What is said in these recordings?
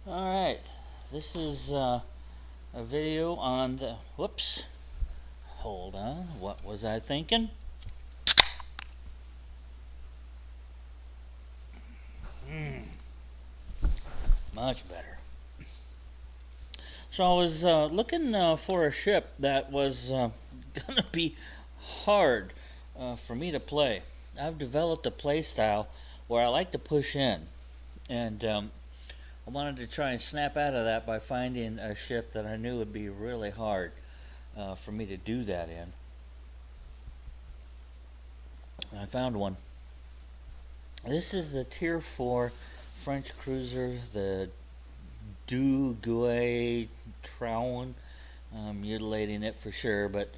Alright, this is a video on the, whoops, hold on, what was I thinking? Much better. So I was looking for a ship that was gonna be hard for me to play. I've developed a play style where I like to push in, and I wanted to try and snap out of that by finding a ship that I knew would be really hard for me to do that in. And I found one. This is the Tier 4 French cruiser, the Duguay Trouin. I'm mutilating it for sure, but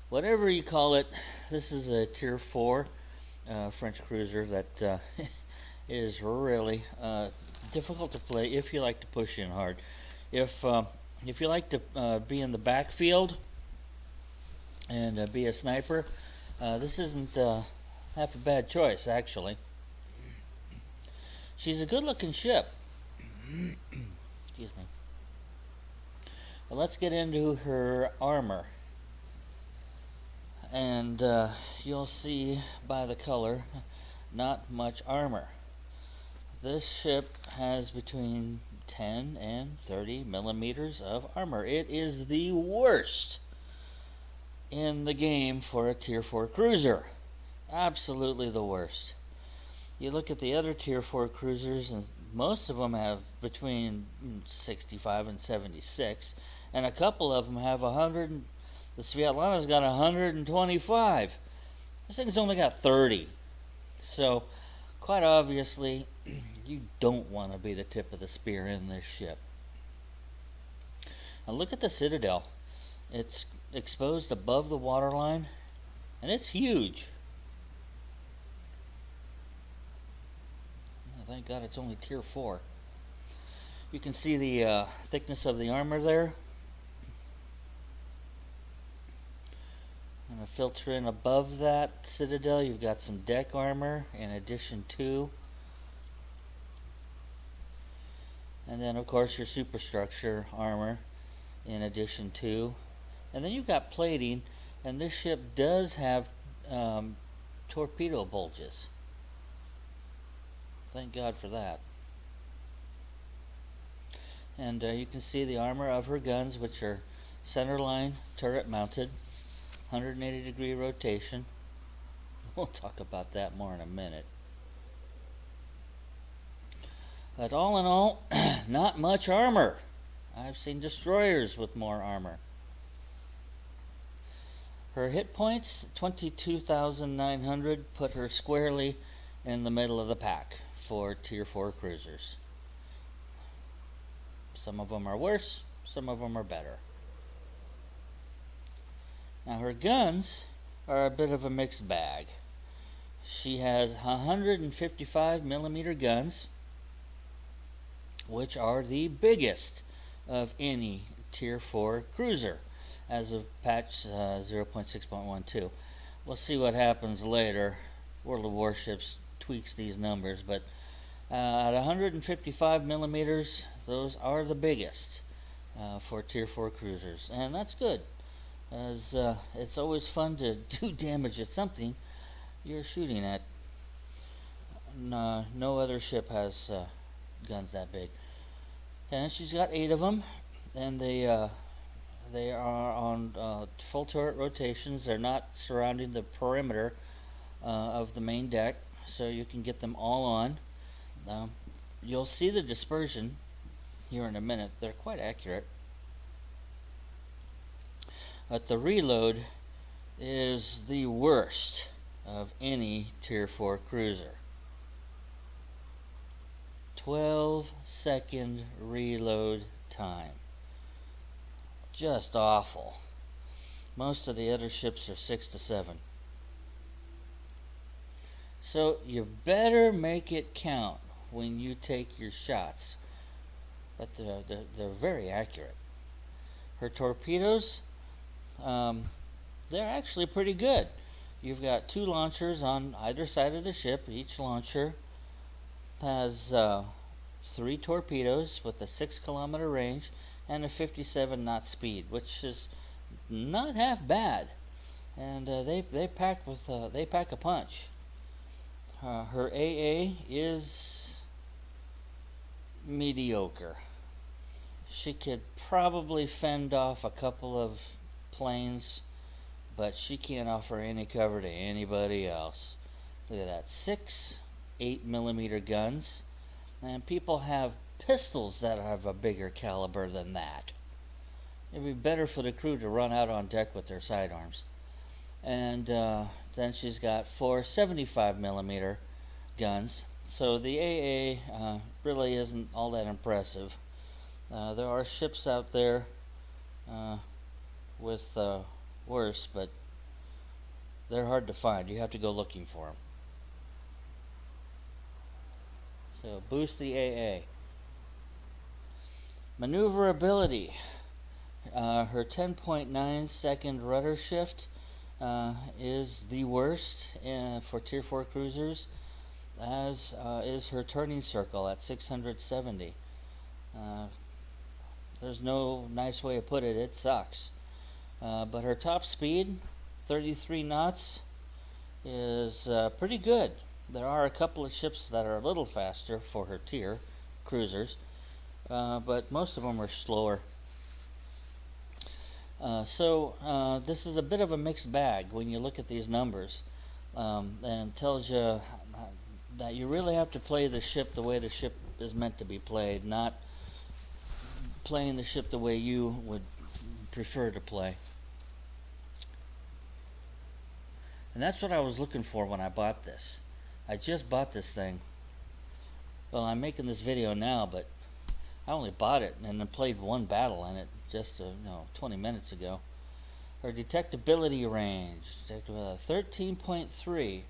whatever you call it, this is a Tier 4 French cruiser that is really difficult to play if you like to push in hard. If you like to be in the backfield and be a sniper, this isn't half a bad choice, actually. She's a good-looking ship. Excuse me. Well, let's get into her armor. And you'll see by the color, not much armor. This ship has between 10 and 30 millimeters of armor. It is the worst in the game for a Tier 4 cruiser. Absolutely the worst. You look at the other Tier 4 cruisers, and most of them have between 65 and 76, and a couple of them have 100. The Svietlana's got 125. This thing's only got 30. So, quite obviously, you don't want to be the tip of the spear in this ship. Now look at the Citadel. It's exposed above the waterline, and it's huge. Thank God it's only Tier 4. You can see the thickness of the armor there. I'm going to filter in above that Citadel. You've got some deck armor in addition to. And then, of course, your superstructure armor in addition to. And then you've got plating. And this ship does have torpedo bulges. Thank God for that. And you can see the armor of her guns, which are centerline turret mounted, 180 degree rotation. We'll talk about that more in a minute. But all in all, not much armor. I've seen destroyers with more armor. Her hit points, 22,900, put her squarely in the middle of the pack for Tier 4 cruisers. Some of them are worse, some of them are better. Now her guns are a bit of a mixed bag. She has 155 millimeter guns, which are the biggest of any Tier 4 cruiser as of patch 0.6.12. We'll see what happens later. World of Warships tweaks these numbers, but at 155 millimeters, those are the biggest for Tier 4 cruisers, and that's good, as it's always fun to do damage at something you're shooting at. No other ship has guns that big, and she's got 8 of them, and they are on full turret rotations. They're not surrounding the perimeter of the main deck, so you can get them all on. You'll see the dispersion here in a minute. They're quite accurate. But the reload is the worst of any Tier 4 cruiser. 12-second reload time. Just awful. Most of the other ships are 6 to 7. So you better make it count when you take your shots. But they're very accurate. Her torpedoes, they're actually pretty good. You've got 2 launchers on either side of the ship. Each launcher has 3 torpedoes with a 6-kilometer range and a 57 knot speed, which is not half bad. And they pack a punch. Her AA is mediocre. She could probably fend off a couple of planes, but she can't offer any cover to anybody else. Look at that, 6 8mm guns, and people have pistols that have a bigger caliber than that. It'd be better for the crew to run out on deck with their sidearms. And then she's got 4 75mm guns. So the AA really isn't all that impressive. There are ships out there with worse, but they're hard to find. You have to go looking for them. So boost the AA. Maneuverability. Her 10.9 second rudder shift is the worst for Tier 4 cruisers, as is her turning circle at 670. There's no nice way to put it, it sucks. But her top speed, 33 knots, is pretty good. There are a couple of ships that are a little faster for her tier cruisers, but most of them are slower. So this is a bit of a mixed bag when you look at these numbers, and tells you that you really have to play the ship the way the ship is meant to be played, not playing the ship the way you would prefer to play. And that's what I was looking for when I bought this. I just bought this thing. Well, I'm making this video now, but I only bought it and then played one battle in it just 20 minutes ago. Her detectability range, 13.3,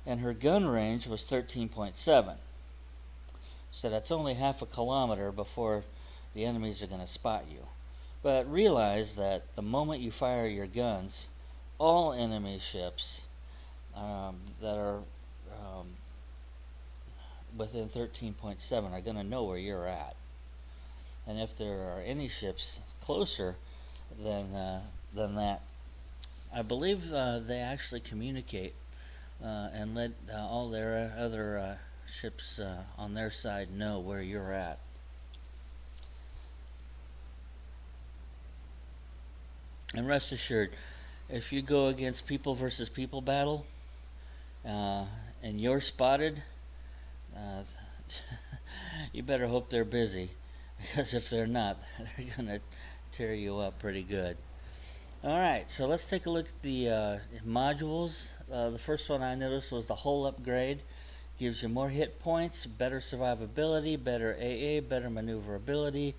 and her gun range was 13.7. So that's only half a kilometer before the enemies are going to spot you. But realize that the moment you fire your guns, all enemy ships that are within 13.7 are going to know where you're at. And if there are any ships closer than that, I believe they actually communicate and let all their other ships on their side know where you're at. And rest assured, if you go against people versus people battle and you're spotted, you better hope they're busy, because if they're not, they're gonna tear you up pretty good. Alright, so let's take a look at the modules. The first one I noticed was the hull upgrade. Gives you more hit points, better survivability, better AA, better maneuverability.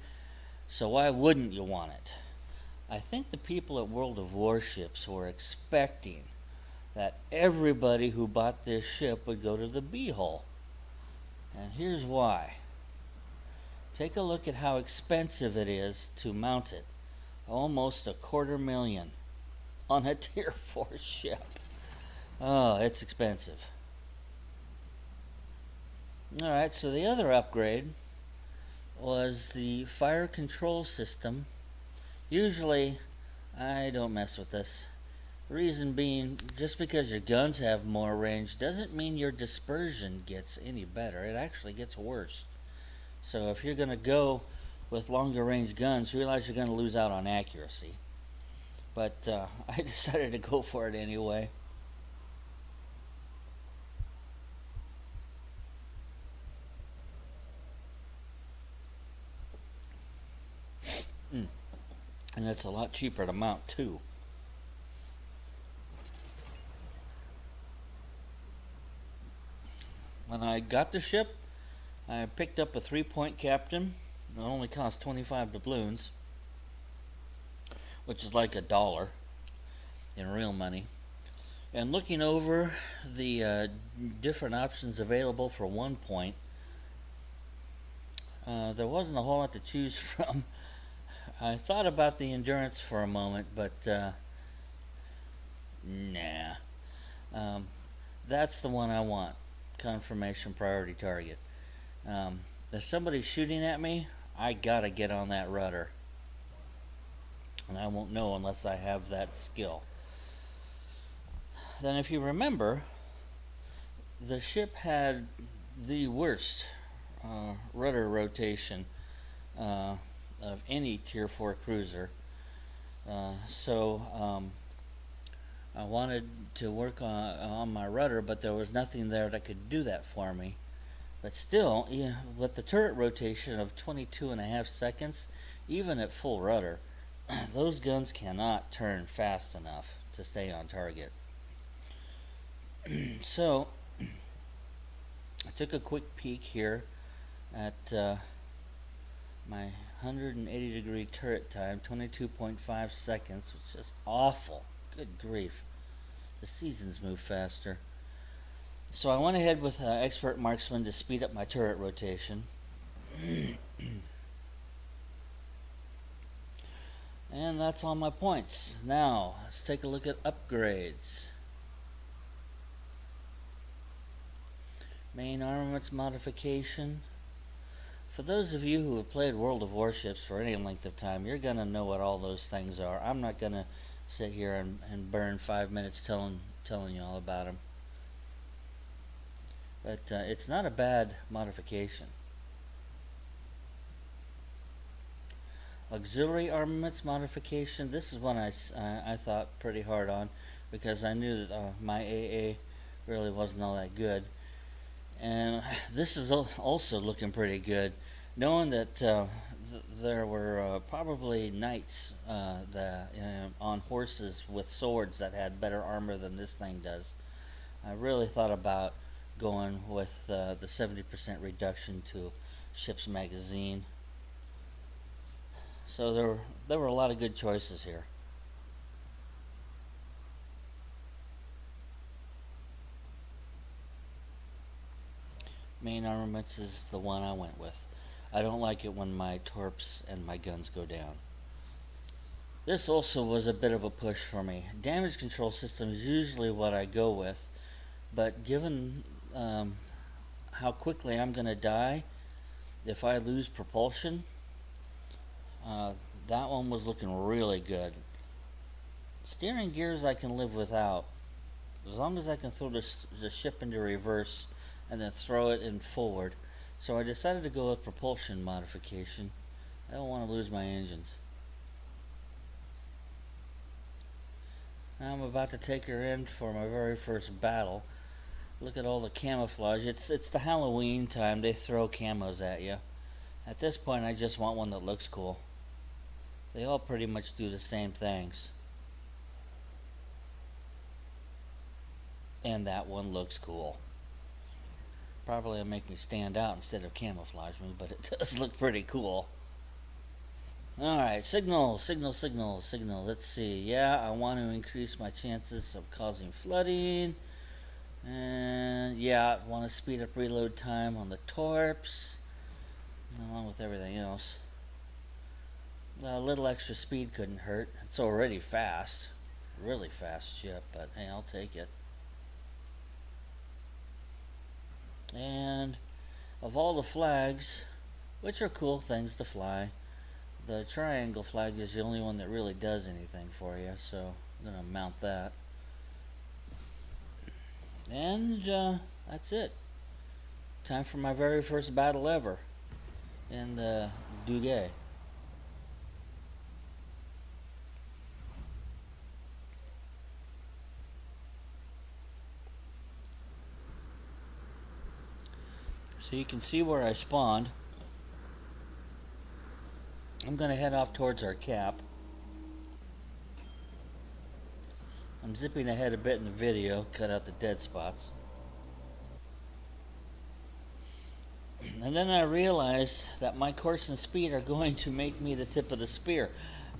So why wouldn't you want it? I think the people at World of Warships were expecting that everybody who bought this ship would go to the B hull. And here's why. Take a look at how expensive it is to mount it. Almost $250,000 on a Tier 4 ship. Oh, it's expensive. Alright, so the other upgrade was the fire control system. Usually, I don't mess with this. Reason being, just because your guns have more range doesn't mean your dispersion gets any better. It actually gets worse. So if you're going to go with longer range guns, realize you're going to lose out on accuracy. But I decided to go for it anyway. And it's a lot cheaper to mount too. When I got the ship, I picked up a 3-point captain. It only cost 25 doubloons, which is like $1 in real money. And looking over the different options available for 1 point, there wasn't a whole lot to choose from. I thought about the endurance for a moment, but nah. That's the one I want. Confirmation priority target. if somebody's shooting at me, I gotta get on that rudder. And I won't know unless I have that skill. Then if you remember, the ship had the worst rudder rotation of any Tier 4 cruiser. So I wanted to work on my rudder, but there was nothing there that could do that for me. But still, with the turret rotation of 22.5 seconds, even at full rudder, those guns cannot turn fast enough to stay on target. So I took a quick peek here at my 180 degree turret time, 22.5 seconds, which is awful. Good grief. The seasons move faster. So I went ahead with Expert Marksman to speed up my turret rotation. And that's all my points. Now, let's take a look at upgrades. Main armaments modification. For those of you who have played World of Warships for any length of time, you're going to know what all those things are. I'm not going to sit here and burn 5 minutes telling you all about them. But it's not a bad modification. Auxiliary armaments modification. This is one I thought pretty hard on, because I knew that my AA really wasn't all that good. And this is also looking pretty good, knowing that there were probably knights on horses with swords that had better armor than this thing does. I really thought about going with the 70% reduction to ship's magazine. So there were a lot of good choices here. Main armaments is the one I went with. I don't like it when my torps and my guns go down. This also was a bit of a push for me. Damage control system is usually what I go with, but given how quickly I'm going to die if I lose propulsion, that one was looking really good. Steering gears I can live without, as long as I can throw the ship into reverse and then throw it in forward. So I decided to go with propulsion modification. I don't want to lose my engines. Now I'm about to take her in for my very first battle. Look at all the camouflage. It's the Halloween time. They throw camos at you. At this point, I just want one that looks cool. They all pretty much do the same things. And that one looks cool. Probably it'll make me stand out instead of camouflage me, but it does look pretty cool. Alright, signal. Let's see. Yeah, I want to increase my chances of causing flooding. And yeah, I want to speed up reload time on the torps, along with everything else. A little extra speed couldn't hurt. It's already fast. Really fast ship, but hey, I'll take it. And of all the flags, which are cool things to fly, the triangle flag is the only one that really does anything for you, so I'm going to mount that. And that's it. Time for my very first battle ever in the Duguay. So you can see where I spawned. I'm going to head off towards our cap. I'm zipping ahead a bit in the video, cut out the dead spots. And then I realized that my course and speed are going to make me the tip of the spear.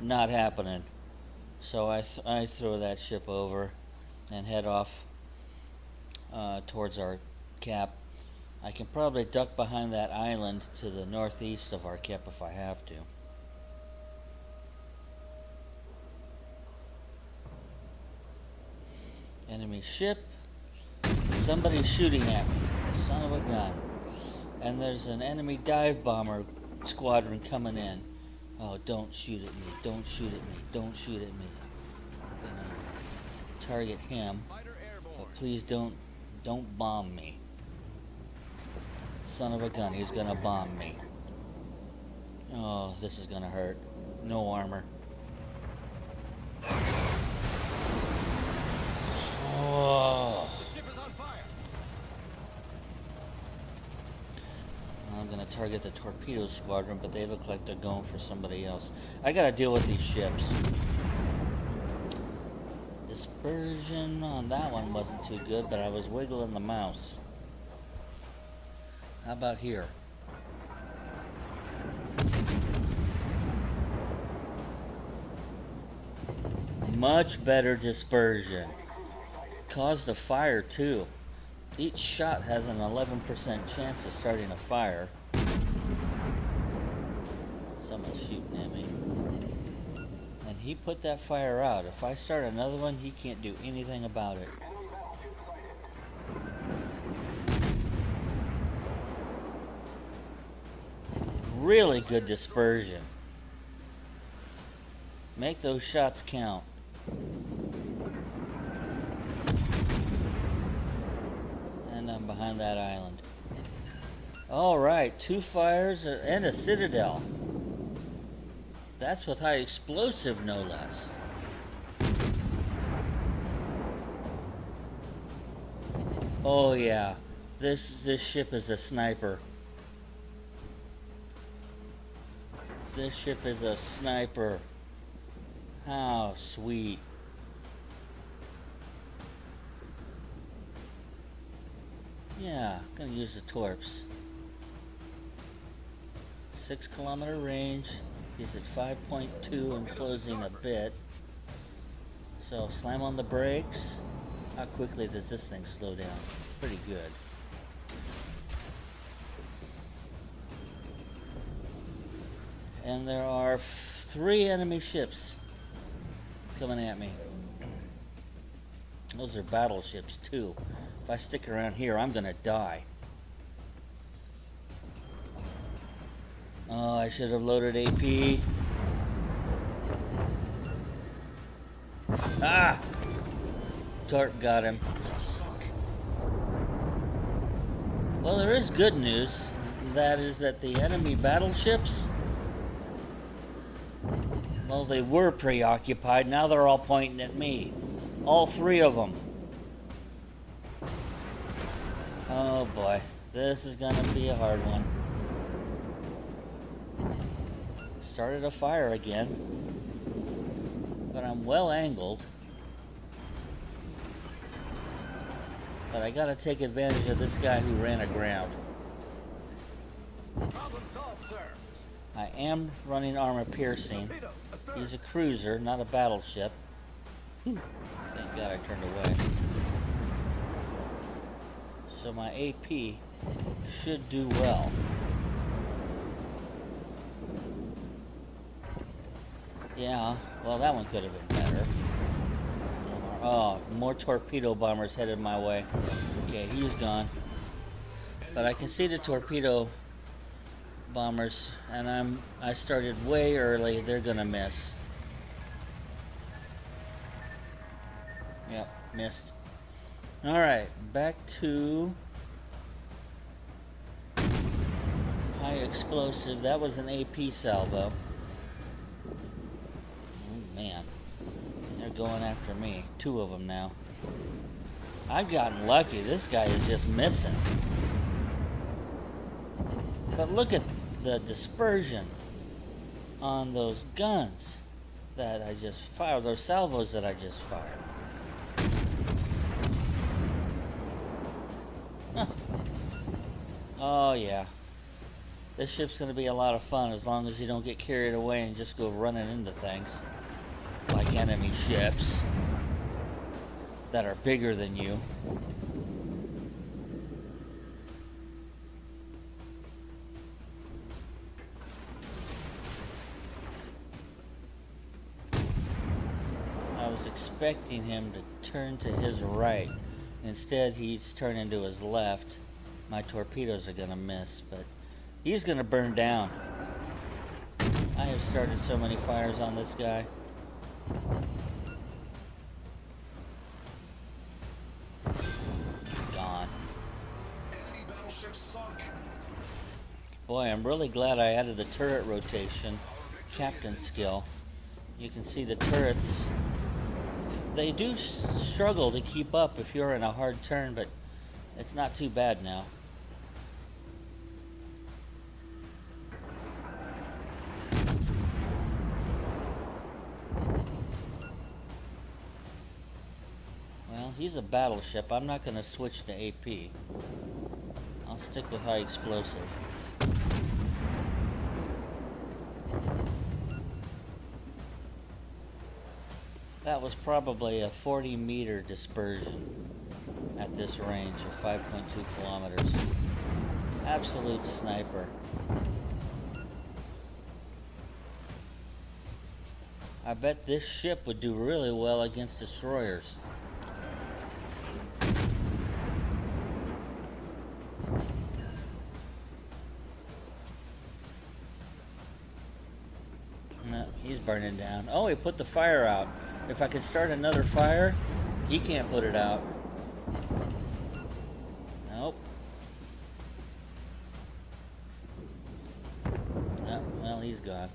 Not happening. So I throw that ship over and head off towards our cap. I can probably duck behind that island to the northeast of our cap if I have to. Enemy ship. Somebody's shooting at me. Son of a gun. And there's an enemy dive bomber squadron coming in. Oh, don't shoot at me. Don't shoot at me. Don't shoot at me. I'm gonna target him. But please don't bomb me. Son of a gun, he's gonna bomb me. Oh, this is gonna hurt. No armor. Oh. The ship is on fire. I'm gonna target the torpedo squadron, but they look like they're going for somebody else. I gotta deal with these ships. Dispersion on that one wasn't too good, but I was wiggling the mouse. How about here? Much better dispersion. Caused a fire too. Each shot has an 11% chance of starting a fire. Someone's shooting at me. And he put that fire out. If I start another one, he can't do anything about it. Really good dispersion. Make those shots count. And I'm behind that island. Alright, 2 fires and a citadel. That's with high explosive, no less. Oh yeah, this ship is a sniper. This ship is a sniper. How sweet. Yeah, gonna use the torps. 6-kilometer range. He's at 5.2 and closing a bit. So slam on the brakes. How quickly does this thing slow down? Pretty good. And there are 3 enemy ships coming at me. Those are battleships too. If I stick around here, I'm gonna die. Oh, I should have loaded AP. Ah! Torp got him. Well, there is good news. That is that the enemy battleships, well, they were preoccupied. Now they're all pointing at me. All 3 of them. Oh boy. This is gonna be a hard one. Started a fire again. But I'm well angled. But I gotta take advantage of this guy who ran aground. Problem solved, sir. I am running armor piercing. He's a cruiser, not a battleship. Thank God I turned away. So my AP should do well. Yeah, well that one could have been better. Oh, more torpedo bombers headed my way. Okay, he's gone. But I can see the torpedo bombers, and I started way early. They're gonna miss. Yep, missed. Alright, back to high explosive. That was an AP salvo. Oh man, they're going after me. 2 of them now. I've gotten lucky. This guy is just missing. But look at the dispersion on those guns that I just fired, those salvos that I just fired. Huh. Oh yeah. This ship's gonna be a lot of fun as long as you don't get carried away and just go running into things like enemy ships that are bigger than you. I was expecting him to turn to his right. Instead, he's turning to his left. my torpedoes are gonna miss, but he's gonna burn down. I have started so many fires on this guy. Gone. Boy, I'm really glad I added the turret rotation, captain skill. You can see the turrets, they do struggle to keep up if you're in a hard turn, but it's not too bad now. Well, he's a battleship. I'm not going to switch to AP. I'll stick with high explosive. That was probably a 40-meter dispersion at this range of 5.2 kilometers. Absolute sniper. I bet this ship would do really well against destroyers. No, he's burning down. Oh, he put the fire out. If I could start another fire, he can't put it out. Nope. Oh, well, he's gone.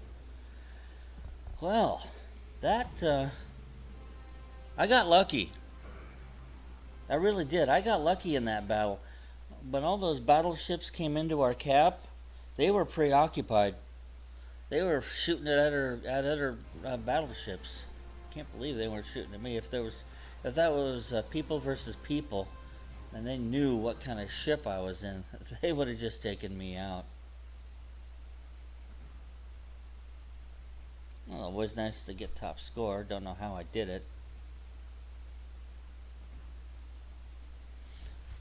Well, that, I got lucky. I really did. I got lucky in that battle. When all those battleships came into our cap, they were preoccupied. They were shooting at other battleships. Can't believe they weren't shooting at me. If that was people versus people, and they knew what kind of ship I was in, they would have just taken me out. Well, it was nice to get top score. Don't know how I did it.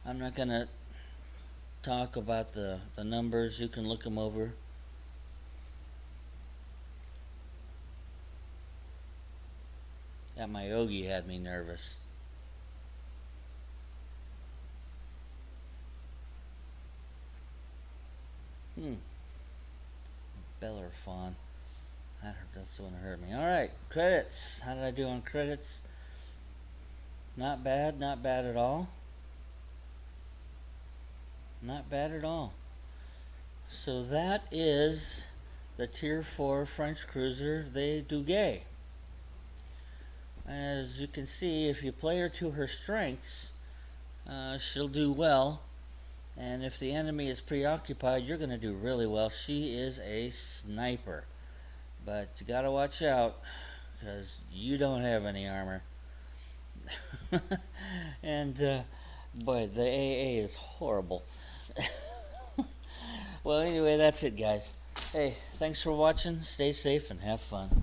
I'm not gonna talk about the numbers. You can look them over. That Myogi had me nervous. Bellerfawn. That's the one that hurt me. Alright, credits. How did I do on credits? Not bad, not bad at all. Not bad at all. So that is the Tier 4 French cruiser, the Duguay. As you can see, if you play her to her strengths, she'll do well. And if the enemy is preoccupied, you're going to do really well. She is a sniper. But you got to watch out, because you don't have any armor. And, boy, the AA is horrible. Well, anyway, that's it, guys. Hey, thanks for watching. Stay safe and have fun.